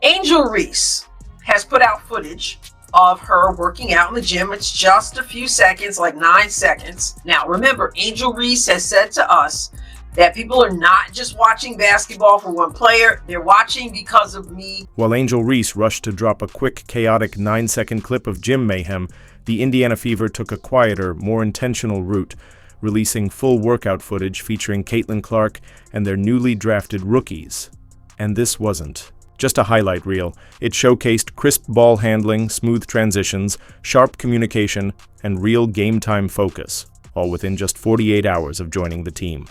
Angel Reese has put out footage of her working out in the gym. It's just a few seconds, like 9 seconds. Now, remember, Angel Reese has said to us that people are not just watching basketball for one player. They're watching because of me. While Angel Reese rushed to drop a quick, chaotic 9-second clip of gym mayhem, the Indiana Fever took a quieter, more intentional route, releasing full workout footage featuring Caitlin Clark and their newly drafted rookies. And this wasn't just a highlight reel. It showcased crisp ball handling, smooth transitions, sharp communication, and real game-time focus, all within just 48 hours of joining the team.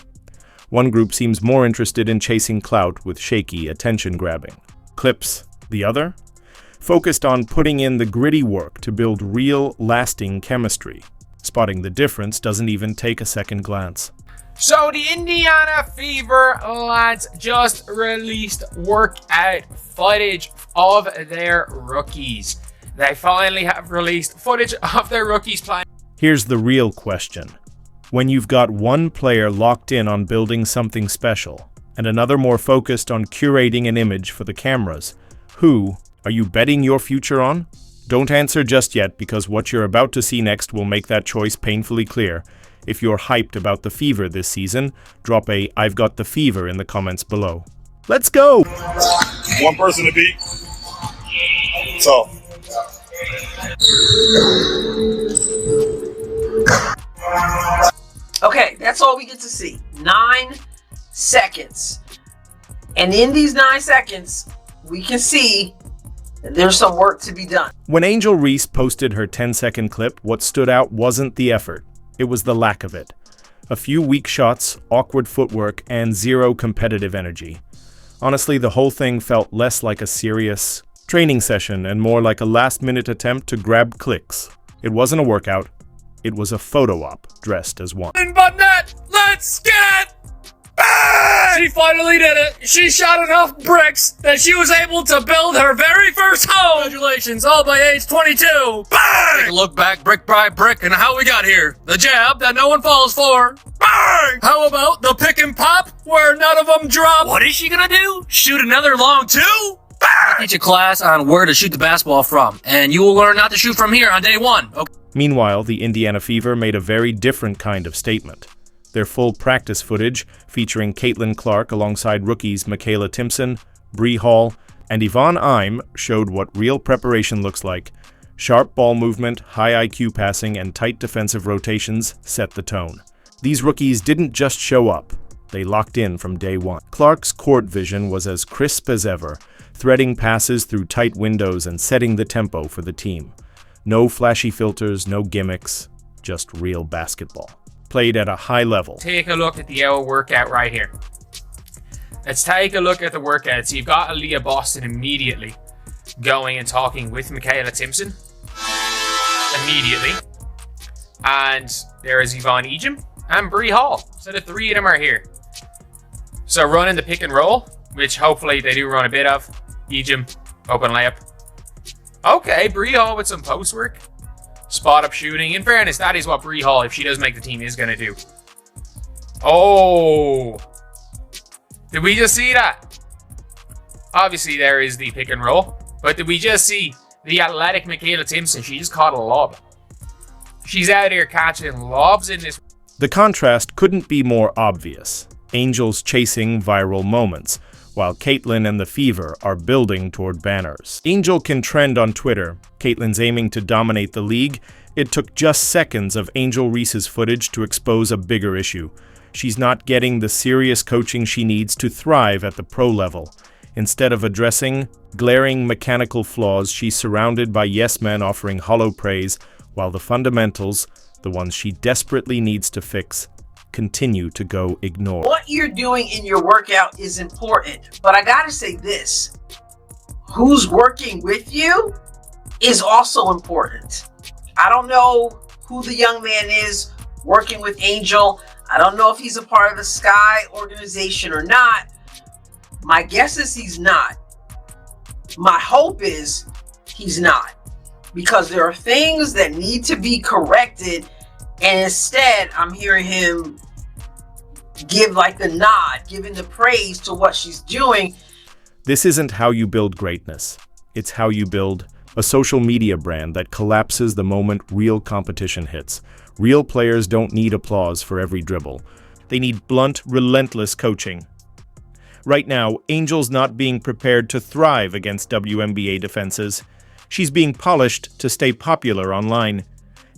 One group seems more interested in chasing clout with shaky attention-grabbing clips. The other? Focused on putting in the gritty work to build real, lasting chemistry. Spotting the difference doesn't even take a second glance. So the Indiana Fever lads just released workout footage of their rookies. They finally have released footage of their rookies playing. Here's the real question. When you've got one player locked in on building something special, and another more focused on curating an image for the cameras, who are you betting your future on? Don't answer just yet, because what you're about to see next will make that choice painfully clear. If you're hyped about the Fever this season, drop a "I've got the Fever" in the comments below. Let's go! One person to beat. So. Okay, that's all we get to see. 9 seconds. And in these 9 seconds, we can see that there's some work to be done. When Angel Reese posted her 10-second clip, what stood out wasn't the effort. It was the lack of it. A few weak shots, awkward footwork, and zero competitive energy. Honestly, the whole thing felt less like a serious training session and more like a last-minute attempt to grab clicks. It wasn't a workout. It was a photo op dressed as one. But net, let's get it! Bang! She finally did it. She shot enough bricks that she was able to build her very first home. Congratulations, all by age 22. Bang! Take a look back brick by brick and how we got here. The jab that no one falls for. Bang! How about the pick and pop where none of them drop? What is she gonna do? Shoot another long two? Bang! Teach a class on where to shoot the basketball from, and you will learn not to shoot from here on day one. Okay. Meanwhile, the Indiana Fever made a very different kind of statement. Their full practice footage, featuring Caitlin Clark alongside rookies Michaela Timpson, Bree Hall, and Yvonne Im, showed what real preparation looks like. Sharp ball movement, high IQ passing, and tight defensive rotations set the tone. These rookies didn't just show up. They locked in from day one. Clark's court vision was as crisp as ever, threading passes through tight windows and setting the tempo for the team. No flashy filters, no gimmicks, just real basketball. Played at a high level. Take a look at the hour workout right here. Let's take a look at the workout. So you've got Aaliyah Boston immediately going and talking with Michaela Timpson. Immediately. And there is Yvonne Ejim and Bree Hall. So the three of them are here. So running the pick and roll, which hopefully they do run a bit of. Ejim, open layup. Okay, Bree Hall with some post work. Spot up shooting. In fairness, that is what Bree Hall, if she does make the team, is going to do. Oh. Did we just see that? Obviously, there is the pick and roll. But did we just see the athletic Michaela Timpson? She just caught a lob. She's out here catching lobs in this. The contrast couldn't be more obvious. Angels chasing viral moments, while Caitlin and the Fever are building toward banners. Angel can trend on Twitter. Caitlin's aiming to dominate the league. It took just seconds of Angel Reese's footage to expose a bigger issue. She's not getting the serious coaching she needs to thrive at the pro level. Instead of addressing glaring mechanical flaws, she's surrounded by yes-men offering hollow praise, while the fundamentals, the ones she desperately needs to fix, continue to go ignored. What you're doing in your workout is important, but I gotta say this. Who's working with you is also important. I don't know who the young man is working with Angel. I don't know if he's a part of the Sky organization or not. My guess is he's not. My hope is he's not, because there are things that need to be corrected, and instead I'm hearing him give like the nod, giving the praise to what she's doing. This isn't how you build greatness. It's how you build a social media brand that collapses the moment real competition hits. Real players don't need applause for every dribble. They need blunt, relentless coaching. Right now, Angel's not being prepared to thrive against WNBA defenses. She's being polished to stay popular online.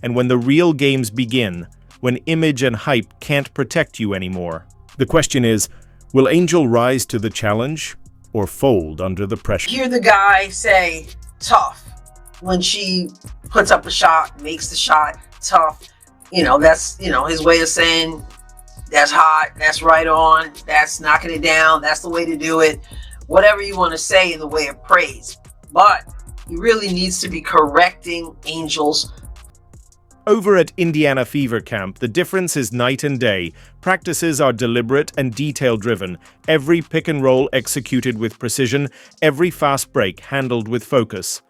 And when the real games begin, when image and hype can't protect you anymore, the question is, will Angel rise to the challenge or fold under the pressure? Hear the guy say, tough, when she puts up a shot, makes the shot, tough. That's, his way of saying, that's hot, that's right on, that's knocking it down, that's the way to do it. Whatever you want to say in the way of praise. But he really needs to be correcting Angel's. Over at Indiana Fever Camp, the difference is night and day. Practices are deliberate and detail-driven. Every pick and roll executed with precision, every fast break handled with focus.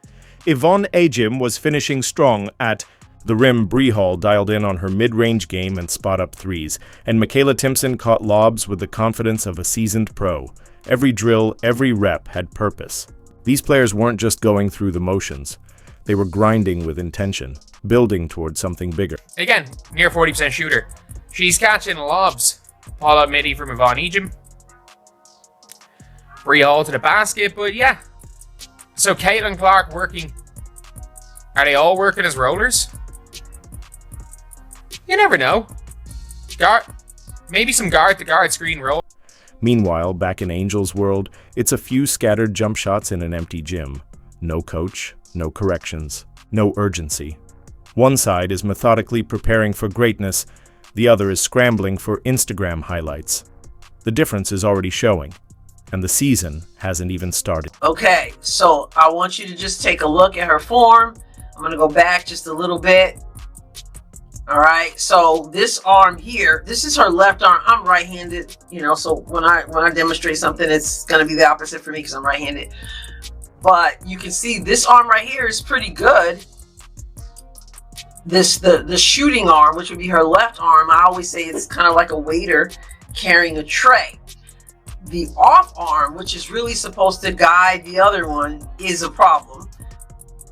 Yvonne Ajim was finishing strong at the rim. Bree Hall dialed in on her mid-range game and spot-up threes, and Michaela Timpson caught lobs with the confidence of a seasoned pro. Every drill, every rep had purpose. These players weren't just going through the motions. They were grinding with intention, building towards something bigger. Again, near 40% shooter. She's catching lobs. Pull-up midi from Yvonne Ajim. Bree Hall to the basket, but yeah. So Caitlin Clark working. Are they all working as rollers? You never know. Maybe some guard-to-guard screen roll. Meanwhile, back in Angel's world, it's a few scattered jump shots in an empty gym. No coach, no corrections, no urgency. One side is methodically preparing for greatness, the other is scrambling for Instagram highlights. The difference is already showing, and the season hasn't even started. Okay, so I want you to just take a look at her form. I'm going to go back just a little bit. All right, so this arm here, this is her left arm. I'm right-handed, so when I demonstrate something, it's going to be the opposite for me because I'm right-handed. But you can see this arm right here is pretty good. The shooting arm, which would be her left arm, I always say it's kind of like a waiter carrying a tray. The off arm, which is really supposed to guide the other one, is a problem.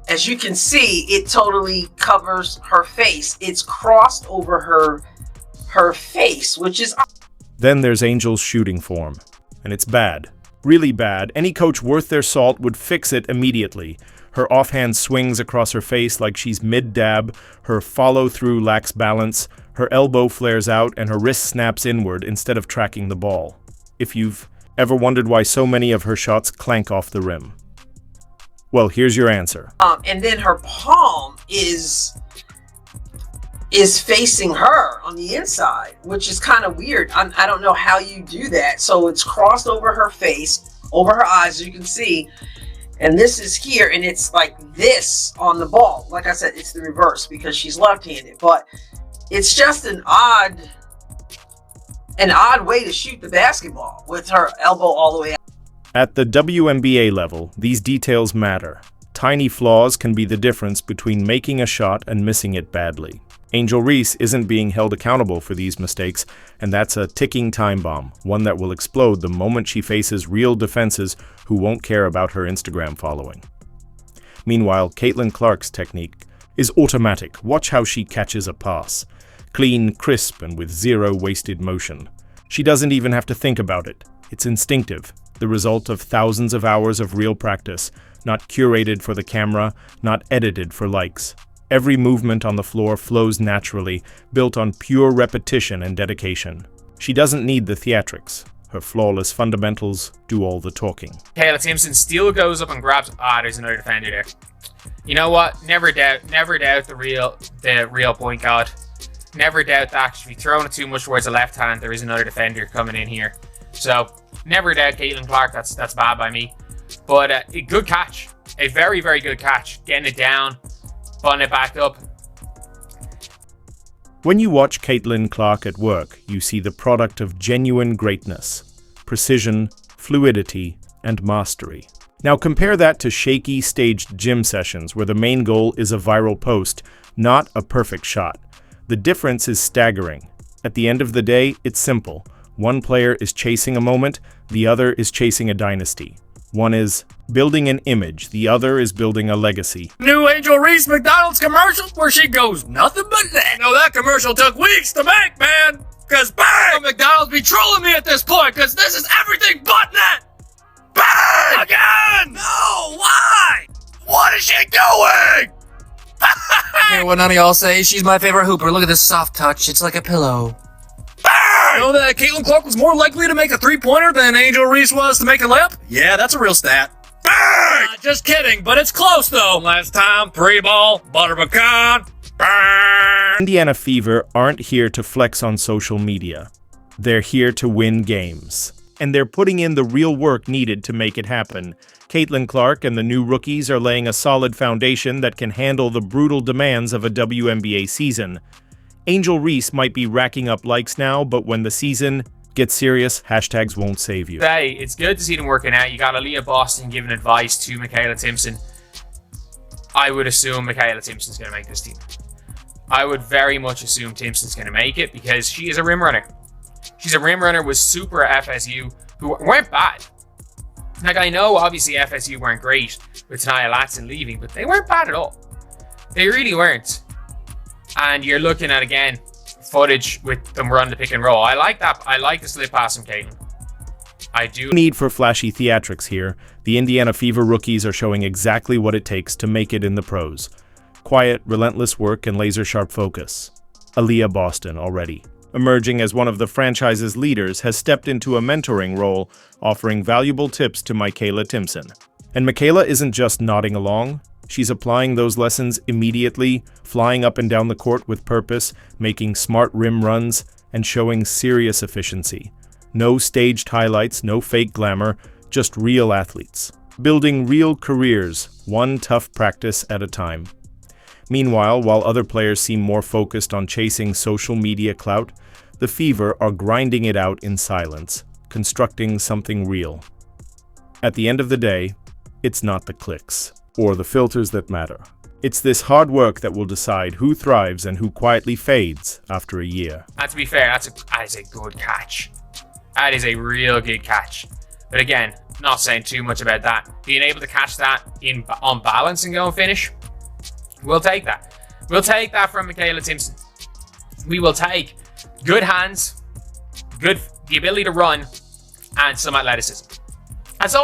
As you can see, it totally covers her face. It's crossed over her face, which is... Then there's Angel's shooting form, and it's bad. Really bad. Any coach worth their salt would fix it immediately. Her offhand swings across her face like she's mid-dab, her follow-through lacks balance, her elbow flares out, and her wrist snaps inward instead of tracking the ball. If you've ever wondered why so many of her shots clank off the rim. Well, here's your answer. And then her palm is facing her on the inside, which is kind of weird. I don't know how you do that. So it's crossed over her face, over her eyes, as you can see. And this is here, and it's like this on the ball. Like I said, it's the reverse because she's left-handed. But it's just an odd way to shoot the basketball with her elbow all the way out. At the WNBA level, these details matter. Tiny flaws can be the difference between making a shot and missing it badly. Angel Reese isn't being held accountable for these mistakes, and that's a ticking time bomb, one that will explode the moment she faces real defenses who won't care about her Instagram following. Meanwhile, Caitlin Clark's technique is automatic. Watch how she catches a pass. Clean, crisp, and with zero wasted motion. She doesn't even have to think about it. It's instinctive, the result of thousands of hours of real practice, not curated for the camera, not edited for likes. Every movement on the floor flows naturally, built on pure repetition and dedication. She doesn't need the theatrics. Her flawless fundamentals do all the talking. Michaela Timpson still goes up and grabs... there's another defender there. You know what? Never doubt the real point guard. Never doubt that. If you're throwing it too much towards the left hand, there is another defender coming in here. So, never doubt Caitlin Clark. That's bad by me. But a good catch. A very, very good catch. Getting it down, putting it back up. When you watch Caitlin Clark at work, you see the product of genuine greatness, precision, fluidity, and mastery. Now compare that to shaky, staged gym sessions where the main goal is a viral post, not a perfect shot. The difference is staggering. At the end of the day, it's simple. One player is chasing a moment, the other is chasing a dynasty. One is building an image, the other is building a legacy. New Angel Reese McDonald's commercial where she goes, nothing but that. No, that commercial took weeks to make, man. Cause bang! McDonald's be trolling me at this point, cause this is everything but that. Bang! Again! No, why? What is she doing? Hear what none of y'all say? She's my favorite hooper. Look at this soft touch. It's like a pillow. Bang! You know that Caitlin Clark was more likely to make a three-pointer than Angel Reese was to make a layup? Yeah, that's a real stat. Bang! Just kidding, but it's close though. Last time, 3-ball, butter pecan. Bang! Indiana Fever aren't here to flex on social media. They're here to win games. And they're putting in the real work needed to make it happen. Caitlin Clark and the new rookies are laying a solid foundation that can handle the brutal demands of a WNBA season. Angel Reese might be racking up likes now, but when the season gets serious, hashtags won't save you. Hey, it's good to see them working out. You got Aaliyah Boston giving advice to Michaela Timpson. I would assume Michaela Timpson's going to make this team. I would very much assume Timpson's going to make it because she is a rim runner. She's a rim runner with super FSU, who weren't bad. Like, I know, obviously, FSU weren't great with Tania Latson leaving, but they weren't bad at all. They really weren't. And you're looking at, again, footage with them run the pick and roll. I like that. I like the slip pass from Caitlin. I do. No need for flashy theatrics here. The Indiana Fever rookies are showing exactly what it takes to make it in the pros. Quiet, relentless work and laser-sharp focus. Aaliyah Boston already. Emerging as one of the franchise's leaders, has stepped into a mentoring role, offering valuable tips to Michaela Timpson. And Michaela isn't just nodding along. She's applying those lessons immediately, flying up and down the court with purpose, making smart rim runs, and showing serious efficiency. No staged highlights, no fake glamour, just real athletes. Building real careers, one tough practice at a time. Meanwhile, while other players seem more focused on chasing social media clout, the Fever are grinding it out in silence, constructing something real. At the end of the day, it's not the clicks or the filters that matter. It's this hard work that will decide who thrives and who quietly fades after a year. And to be fair, that is a good catch. That is a real good catch. But again, not saying too much about that. Being able to catch that on balance and go and finish, we'll take that. We'll take that from Michaela Timpson. We will take good hands, the ability to run, and some athleticism. And so